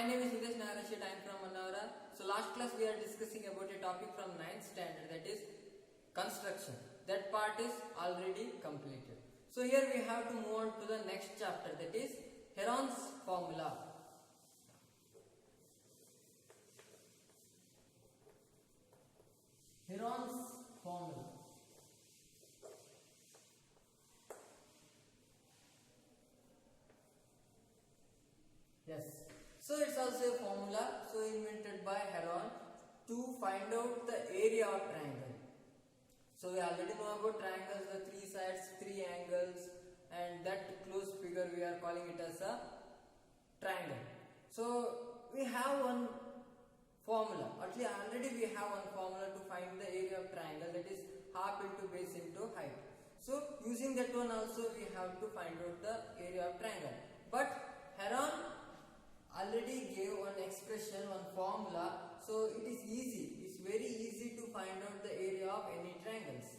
My name is Hitesh Nagarashit. I am from Manavara. So last class we are discussing about a topic from 9th standard, that is construction. That part is already completed. So here we have to move on to the next chapter, that is Heron's formula. Heron's formula. Yes. So it's also a formula invented by Heron to find out the area of triangle. So we already know about triangles, the three sides, three angles, and that closed figure we are calling it as a triangle. So we have one formula, actually already we have one formula to find the area of triangle, that is half into base into height. So using that one also we have to find out the area of triangle. But Heron already gave one expression, one formula, so it is easy, it's very easy to find out the area of any triangles.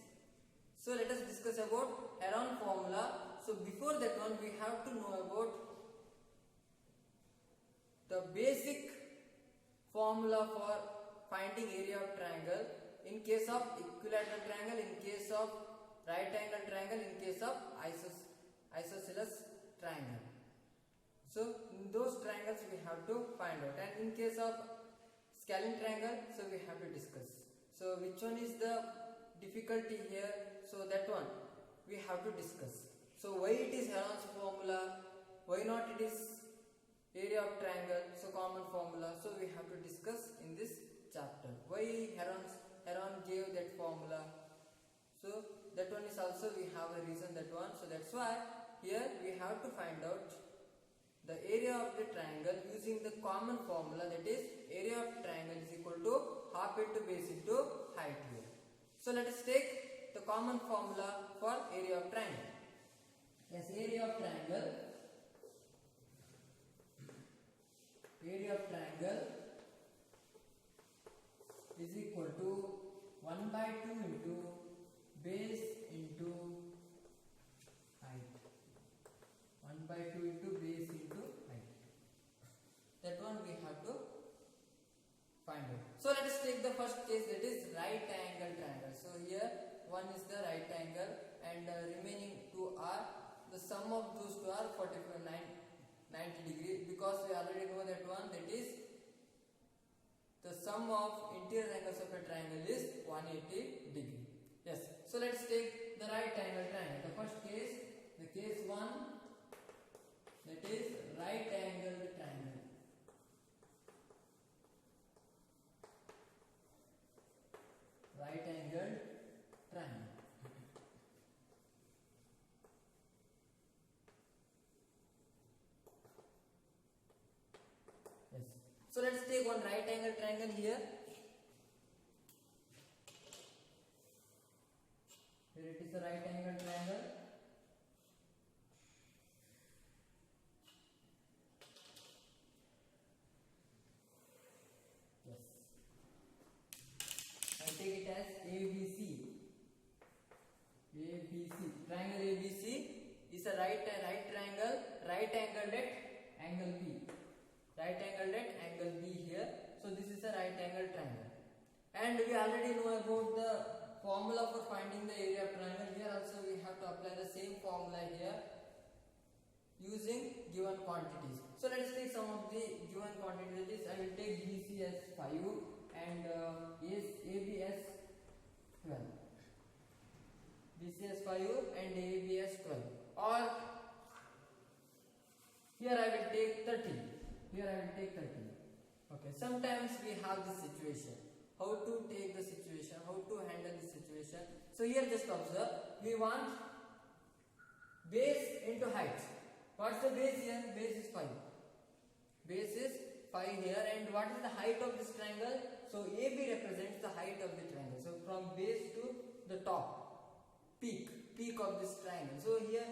So let us discuss about Heron formula. So before that one we have to know about the basic formula for finding area of triangle in case of equilateral triangle, in case of right angle triangle, in case of isosceles triangle. So in those triangles we have to find out, and in case of scalene triangle, so we have to discuss. So which one is the difficulty here? So that one we have to discuss. So why it is Heron's formula? Why not it is area of triangle? So common formula. So we have to discuss in this chapter. Why Heron gave that formula? So that one is also we have a reason, that one. So that's why here we have to find out the area of the triangle using the common formula, that is area of triangle is equal to half into base into height here. So let us take the common formula for area of triangle. Yes, area of triangle is equal to 1 by 2 into base into height. 1 by 2 into base into height. That one we have to find out. So let us take the first case, that is right angle triangle. So here one is the right angle and remaining two are, the sum of those two are 90 degree, because we already know that one, that is the sum of interior angles of a triangle is 180 degree. Yes. So let's take the right angle triangle. The first case, the case 1, that is right angled triangle. Right angled triangle. Yes. So let's take one right angle triangle here. Here it is a right angle triangle. Yes. I take it as ABC. Triangle ABC is a right triangle, right angled at angle B. Right angled at angle B here. So this is a right angle triangle. And we already know about the formula for finding the area of triangle. Here also we have to apply the same formula here using given quantities. So let us take some of the given quantities. That is, I will take BC as 5 and AB as 12. BC as 5 and AB as 12. Or here I will take 30. Okay. Sometimes we have this situation. How to take the situation? How to handle this situation? So here just observe. We want base into height. What's the base here? Base is 5. Base is 5 here, and what is the height of this triangle? So AB represents the height of the triangle. So from base to the top, peak of this triangle. So here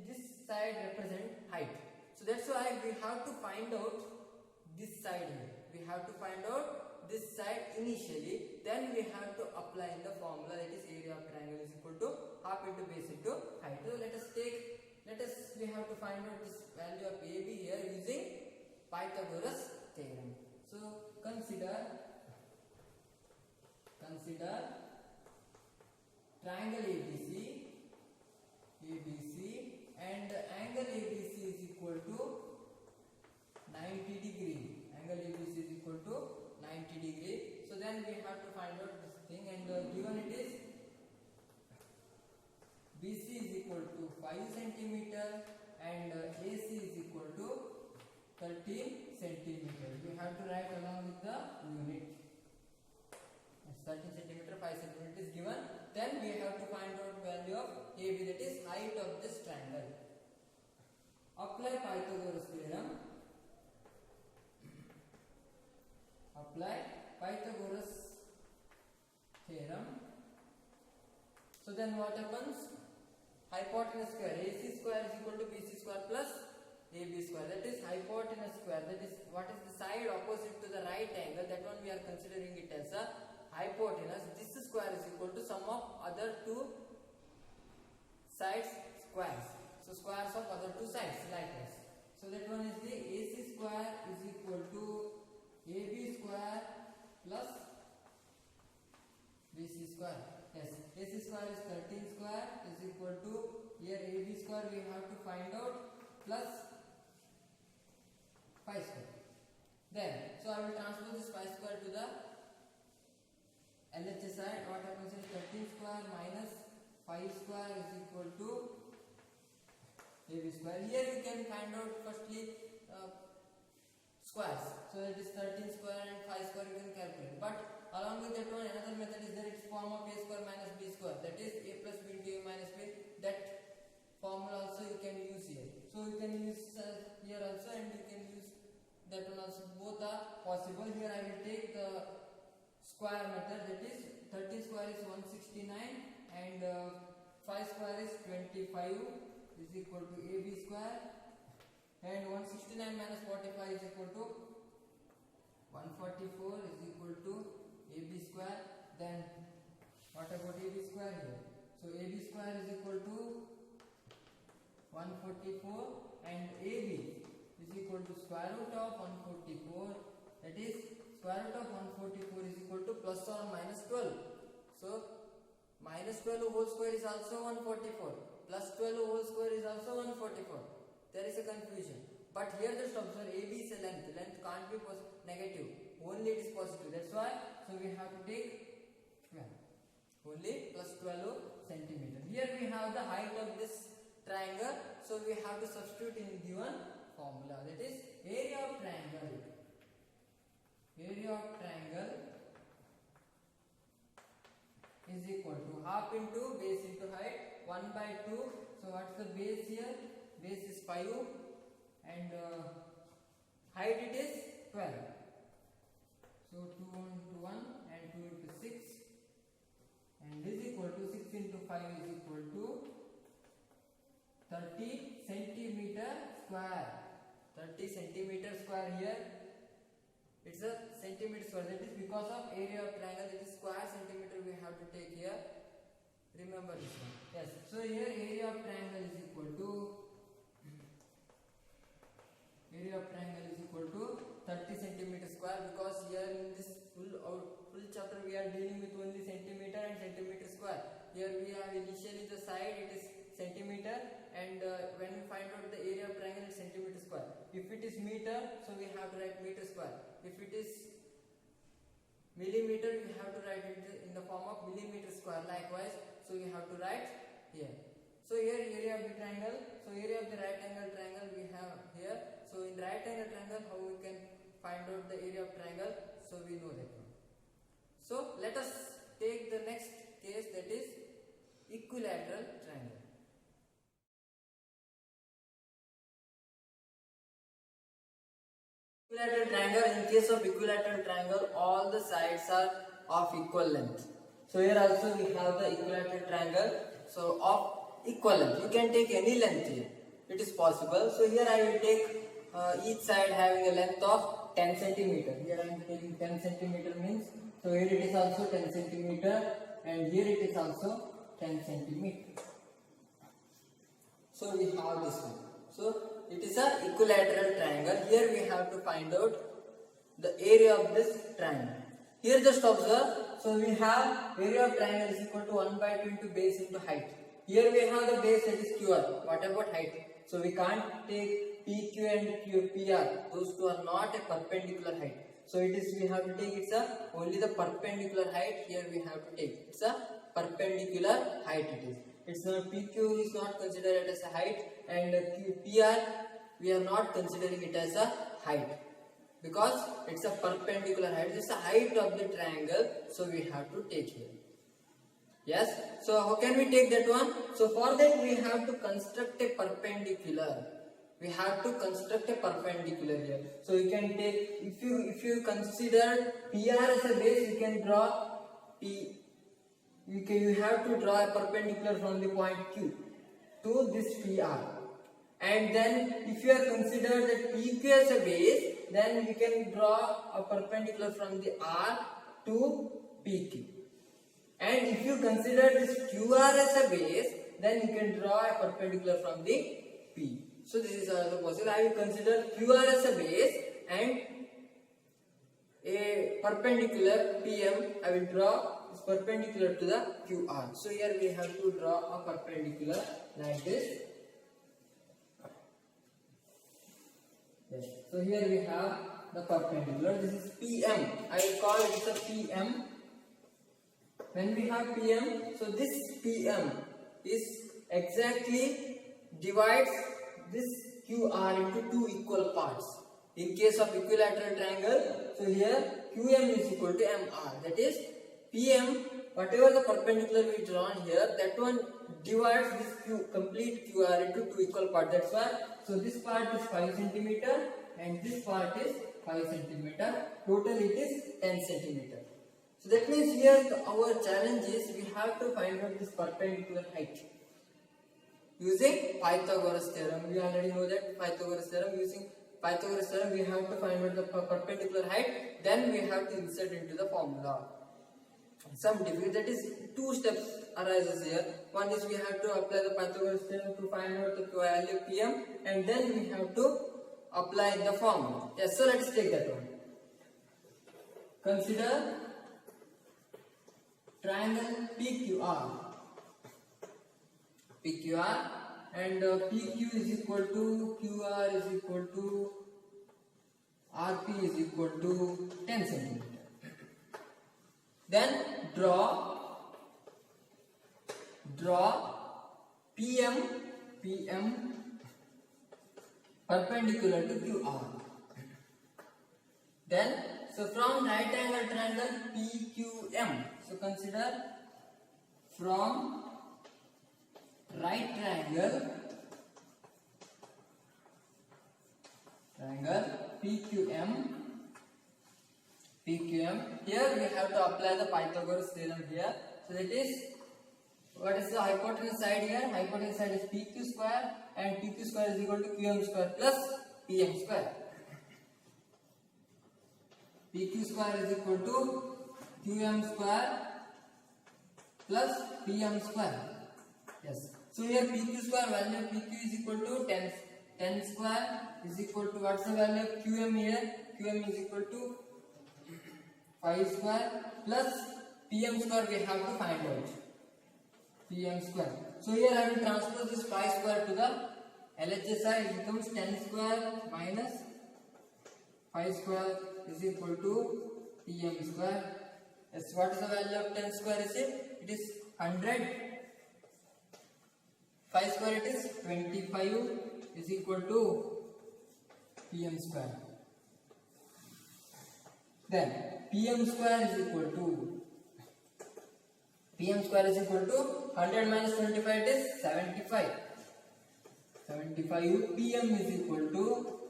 this side represents height. So that's why we have to find out this side here. We have to find out this side initially. Then we have to apply in the formula, that is area of triangle is equal to half into base into height. So we have to find out this value of AB here using Pythagoras theorem. consider triangle ABC and angle ABC is equal to 90 degree. Angle ABC is equal to 90 degree. So then we have to find out this thing, and given it is BC is equal to 5 centimeter and AC is equal to 13 centimeter. We have to write along with the unit. 13 centimeter, 5 centimeter is given. Then we have to find out value of AB, that is height of this triangle. Apply Pythagoras theorem. Apply Pythagoras theorem. So then what happens? Hypotenuse square AC square is equal to BC square plus AB square. That is hypotenuse square. That is what is the side opposite to the right angle. That one we are considering it as a hypotenuse. This square is equal to sum of other two sides squares. So squares of other two sides likewise. So that one is the AC square is equal to AB square plus BC square. Yes, AC square is 13 square is equal to, here AB square we have to find out, plus 5 square. Then, so I will transpose this 5 square to the LHS side. What happens is 13 square minus 5 square is equal to AB square. Here we can find out firstly squares. So that is 13 square and 5 square you can calculate. But along with that one, another method is there. It's form of A square minus B square. That is A plus B into A minus B. That formula also you can use here. So you can use here also, and you can use that one also. Both are possible. Here I will take the square method. That is 13 square is 169 and 5 square is 25 is equal to AB square, and 169 minus 45 is equal to 144 is equal to AB square. Then what about AB square here? So AB square is equal to 144 and AB is equal to square root of 144. That is square root of 144 is equal to plus or minus 12. So minus 12 whole square is also 144. Plus 12 whole square is also 144. There is a confusion. But here just observe AB is a length. Length can't be negative. Only it is positive. That's why. So we have to take 12. Only plus 12 centimeter. Here we have the height of this triangle. So we have to substitute in given formula. That is area of triangle. Area of triangle is equal to half into base into height 1 by 2. So what's the base here? Base is 5 and height it is 12. So 2 into 1 and 2 into 6 and is equal to 6 into 5 is equal to 30 centimeter square. 30 centimeter square here. It's a centimeter square. That is because of area of triangle. That is square centimeter we have to take here. Remember this one. Yes. So here area of triangle is equal to 30 centimeter square, because here in this full chapter we are dealing with only centimeter and centimeter square. Here we have initially the side it is centimeter, and when we find out the area of triangle it's centimeter square. If it is meter, so we have to write meter square. If it is millimeter, we have to write it in the form of millimeter square. Likewise, so we have to write here. So here area of the triangle. So area of the right angle triangle we have here. So in right angle triangle, how we can find out the area of triangle? So we know that one. So let us take the next case, that is equilateral triangle. Equilateral triangle. In case of equilateral triangle, all the sides are of equal length. So here also we have the equilateral triangle. So of equal length. You can take any length here. It is possible. So here I will take each side having a length of 10 centimeter. Here I am taking 10 centimeter means. So here it is also 10 centimeter and here it is also 10 centimeter. So we have this one. So it is a equilateral triangle. Here we have to find out the area of this triangle. Here just observe. So we have area of triangle is equal to 1 by 2 into base into height. Here we have the base, that is QR. What about height? So we can't take PQ and PR. Those two are not a perpendicular height. So it is, we have to take only the perpendicular height. Here we have to take it's a perpendicular height. It's not, PQ is not considered as a height, and PR we are not considering it as a height because it's a perpendicular height. It's the height of the triangle, so we have to take here. Yes. So how can we take that one? So for that we have to construct a perpendicular. We have to construct a perpendicular here. So you can take, if you consider PR as a base, you can draw P. You have to draw a perpendicular from the point Q to this PR. And then if you are considered that PQ as a base, then you can draw a perpendicular from the R to PQ. And if you consider this QR as a base, then you can draw a perpendicular from the P. So this is also possible. I will consider QR as a base and a perpendicular PM. I will draw is perpendicular to the QR. So here we have to draw a perpendicular like this. Yes. So here we have the perpendicular. This is PM. I will call it a PM. When we have PM, so this PM is exactly divides this QR into two equal parts. In case of equilateral triangle, so here QM is equal to MR. That is PM, whatever the perpendicular we drawn here, that one divides this complete QR into two equal parts. That's why. So this part is 5 centimeter and this part is 5 centimeter. Total it is 10 centimeter. So that means here our challenge is we have to find out this perpendicular height using Pythagoras theorem. We already know that Pythagoras theorem. Using Pythagoras theorem, we have to find out the perpendicular height. Then we have to insert into the formula. Some difficulty, that is 2 steps arises here. One is we have to apply the Pythagoras theorem to find out the value of PM, and then we have to apply the formula. Yes, so let's take that one. Consider triangle PQR and PQ is equal to QR is equal to RP is equal to 10 centimeter. Then draw PM perpendicular to QR. Then so from right angle triangle PQM. So consider from right triangle PQM. Here we have to apply the Pythagoras theorem here. So that is, what is the hypotenuse side here? Hypotenuse side is PQ square, and PQ square is equal to QM square plus PM square. PQ square is equal to QM square plus PM square. Yes. So here PQ square value of PQ is equal to 10 square is equal to, what's the value of QM here? QM is equal to 5 square plus PM square we have to find out. PM square. So here I will transpose this 5 square to the LHS side. It becomes 10 square minus 5 square is equal to PM square. Yes, what is the value of 10 square is it? It is 100. 5 square it is 25 is equal to PM square. Then PM square is equal to 100 minus 25, it is 75. 75 PM is equal to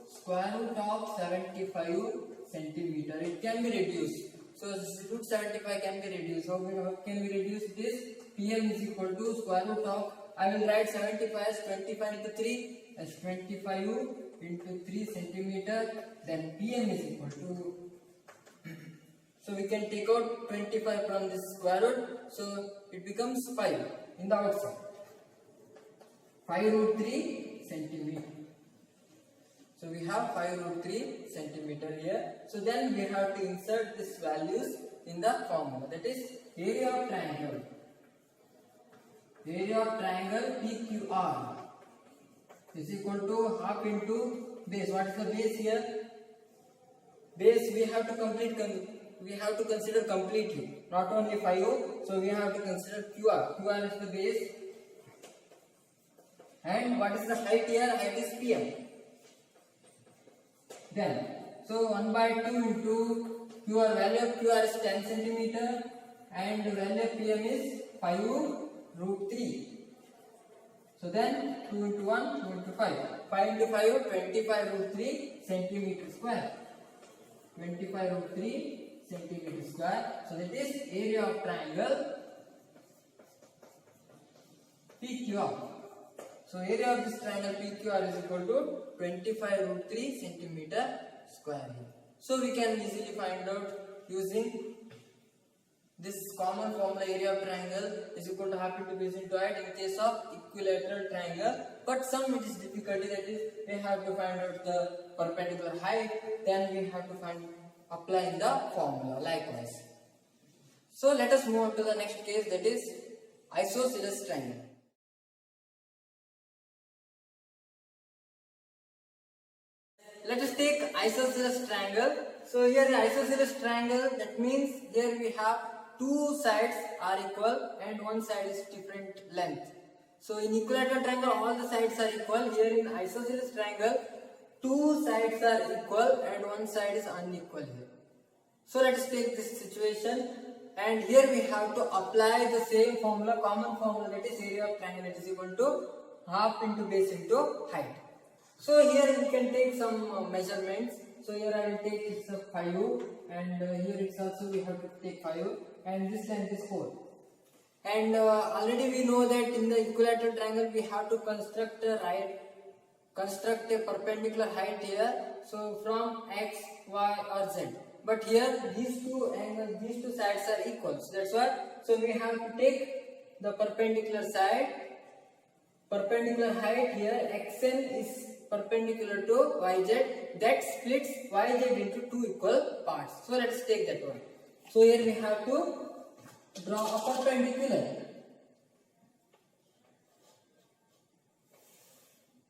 square root of 75 centimeter. It can be reduced. So root 75 can be reduced. How can we reduce this? PM is equal to square root of, I will write 75 as 25 into 3 as 25 into 3 centimeter. Then PM is equal to, so we can take out 25 from this square root. So it becomes 5 in the outside. 5 root 3 centimeter. So we have 5 root 3 centimeter here. So then we have to insert these values in the formula. That is area of triangle. Area of triangle PQR is equal to half into base. What is the base here? Base we have to consider completely, not only 5. So we have to consider QR. QR is the base. And what is the height here? Height is PM. Then, so 1 by 2 into QR, value of QR is 10 centimeter and the value of PM is 5 root 3. So then 2 into 1, 2 into 5. 5 into 5, 25 root 3 centimeter square. 25 root 3 centimeter square. So that is area of triangle PQR. So area of this triangle PQR is equal to 25 root 3 centimeter square. So we can easily find out using this common formula. Area of triangle is equal to half into base into height in case of equilateral triangle. But some it is difficulty, that is we have to find out the perpendicular height, then we have to apply in the formula likewise. So let us move on to the next case, that is isosceles triangle. Let us take isosceles triangle. So here the isosceles triangle, that means here we have two sides are equal and one side is different length. So in equilateral triangle all the sides are equal. Here in isosceles triangle two sides are equal and one side is unequal here. So let us take this situation, and here we have to apply the same formula, common formula, that is area of triangle is equal to half into base into height. So here we can take some measurements. So here I will take it's a 5 and here it's also we have to take 5 and this length is 4. And already we know that in the equilateral triangle we have to construct a perpendicular height here. So from X, Y or Z. But here these two angles, these two sides are equal. So that's why. So we have to take the perpendicular side. Perpendicular height here xn is perpendicular to yz, that splits yz into two equal parts. So let's take that one. So here we have to draw a perpendicular.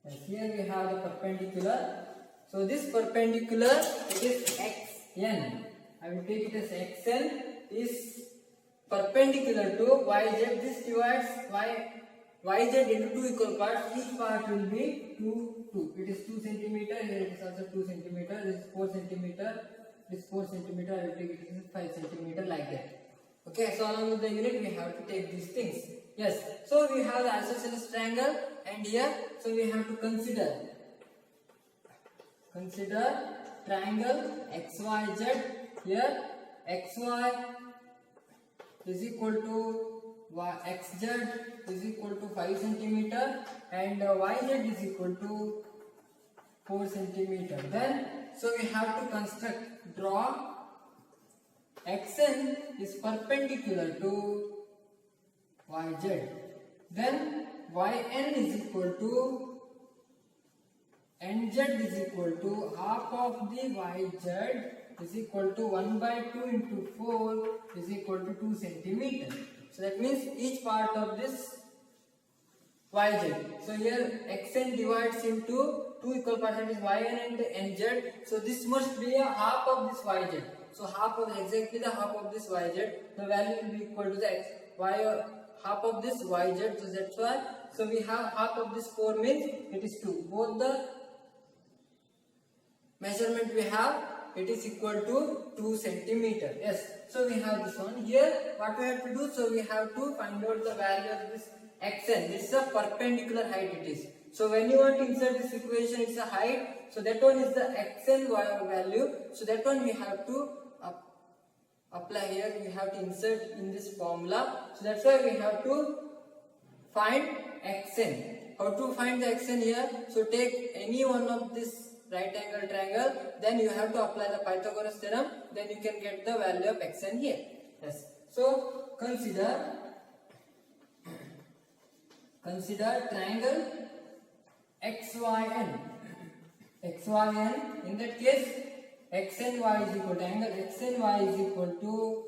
And here we have the perpendicular. So this perpendicular, it is xn. I will take it as xn is perpendicular to yz. This divides yz into two equal parts. Each part will be 2. It is 2 centimeter. Here it is also 2 centimeter. This is 4 centimeter. This is 4 centimeter. I will take it as 5 centimeter like that. Okay. So along with the unit we have to take these things. Yes. So we have the isosceles triangle, and here so we have to consider triangle XYZ. Here XY is equal to xz is equal to 5 centimeter and yz is equal to 4 centimeter. Then so we have to draw xn is perpendicular to yz. Then yn is equal to nz is equal to half of the yz is equal to 1 by 2 into 4 is equal to 2 centimeter. So that means each part of this yz. So here xn divides into two equal parts, that is yn and nz. So this must be a half of this yz. So exactly the half of this yz. The value will be equal to the half of this yz. So that's why. So we have half of this 4 means it is 2. Both the measurement we have, it is equal to 2 centimeter. Yes. So we have this one. Here what we have to do, so we have to find out the value of this xn. This is a perpendicular height it is. So when you want to insert this equation, it's a height. So that one is the xn value. So that one we have to apply here. We have to insert in this formula. So that's why we have to find xn. How to find the xn here? So take any one of this right angle triangle, then you have to apply the Pythagoras theorem, then you can get the value of xn here. Yes. So consider triangle XYN. xyn. In that case, x and y is equal to angle x and y is equal to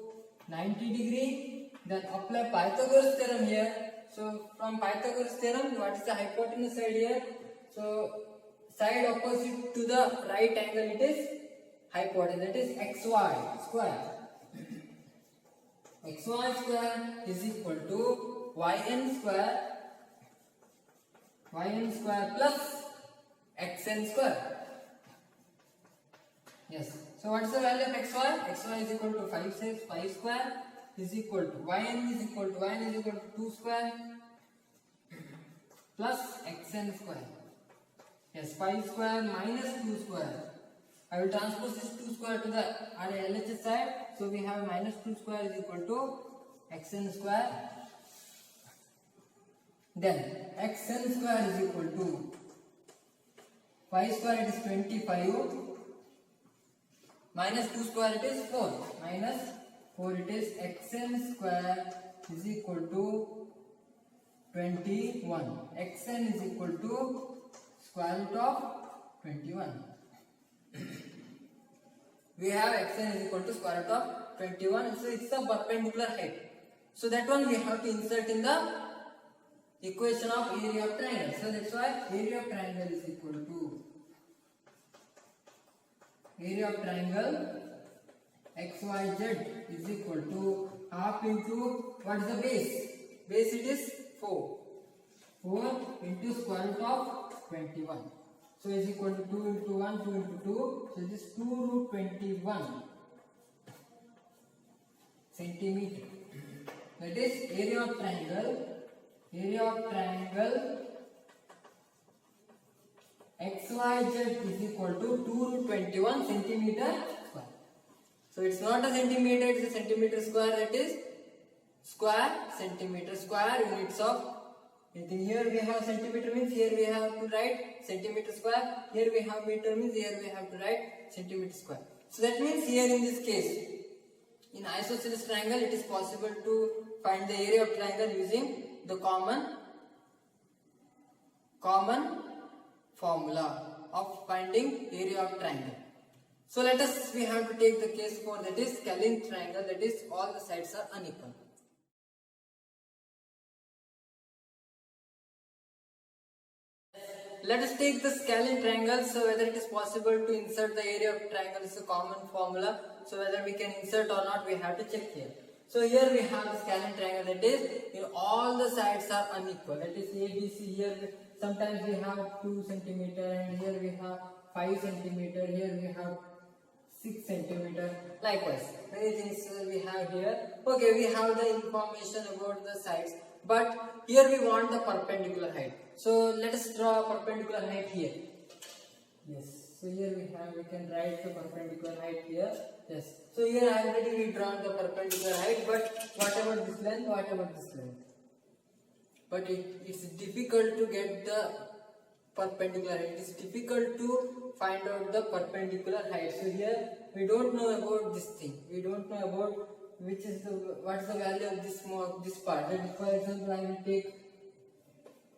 90 degree. Then apply Pythagoras theorem here. So from Pythagoras theorem, what is the hypotenuse side here? So side opposite to the right angle, it is hypotenuse, that is xy square. xy square is equal to yn square plus xn square. Yes. So what is the value of xy? xy is equal to 5 square is equal to yn is equal to 2 square plus xn square. Yes, 5 square minus 2 square. I will transpose this 2 square to the LHS side. So we have minus 2 square is equal to xn square. Then xn square is equal to 5 square, it is 25. Minus 2 square, it is 4. Minus 4, it is xn square is equal to 21. xn is equal to square root of 21. We have xn is equal to square root of 21. So it's a perpendicular height. So that one we have to insert in the equation of area of triangle. So that's why area of triangle is equal to area of triangle xyz is equal to half into what is the base? Base it is 4. 4 into square root of 21. So is equal to 2 into 1, 2 into 2. So it is 2 root 21 centimeter. That is area of triangle. Area of triangle xyz is equal to 2 root 21 centimeter square. So it's not a centimeter, it's a centimeter square, that is square centimeter square units of anything. Here we have centimeter means here we have to write centimeter square. Here we have meter means here we have to write centimeter square. So that means here in this case, in isosceles triangle, it is possible to find the area of triangle using the common formula of finding area of triangle. So let us, we have to take the case for that is scalene triangle, that is all the sides are unequal. Let us take the scalene triangle. So whether it is possible to insert the area of triangle is a common formula. So whether we can insert or not, we have to check here. So here we have the scalene triangle, that is all the sides are unequal. That is ABC. Here sometimes we have 2 centimeter, and here we have 5 centimeter. Here we have 6 centimeter. Likewise, many things we have here. Okay, we have the information about the sides, but here we want the perpendicular height. So let us draw a perpendicular height here. Yes. So here we can write the perpendicular height here. Yes. So here already we drawn the perpendicular height, but what about this length? What about this length? But it's difficult to get the perpendicular height. It is difficult to find out the perpendicular height. So here we don't know about this thing. We don't know about which is what is the value of this part. That for example, I will take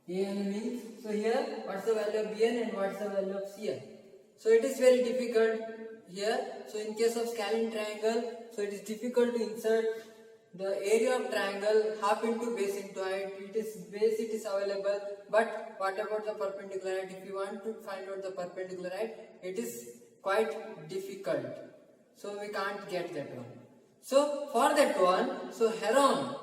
AN means. So here what is the value of BN and what is the value of CN? So it is very difficult here. So in case of scalene triangle, so it is difficult to insert the area of triangle half into base into height. It is base, it is available, but what about the perpendicular height? If you want to find out the perpendicular height, it is quite difficult. So we can't get that one. So for that one, so Heron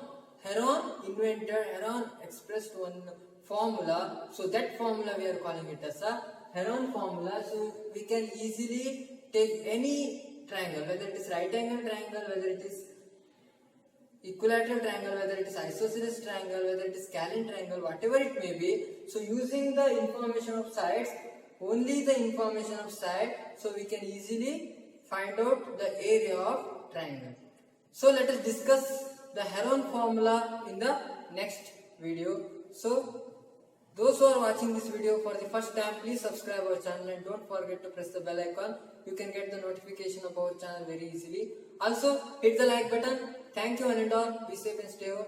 expressed one formula. So that formula we are calling it as a Heron formula. So we can easily take any triangle, whether it is right angle triangle, whether it is equilateral triangle, whether it is isosceles triangle, whether it is scalene triangle, whatever it may be. So using the information of sides, only the information of side, so we can easily find out the area of triangle. So let us discuss the Heron formula in the next video. So those who are watching this video for the first time, please subscribe our channel and don't forget to press the bell icon. You can get the notification of our channel very easily. Also hit the like button. Thank you one and all. Be safe and stay home.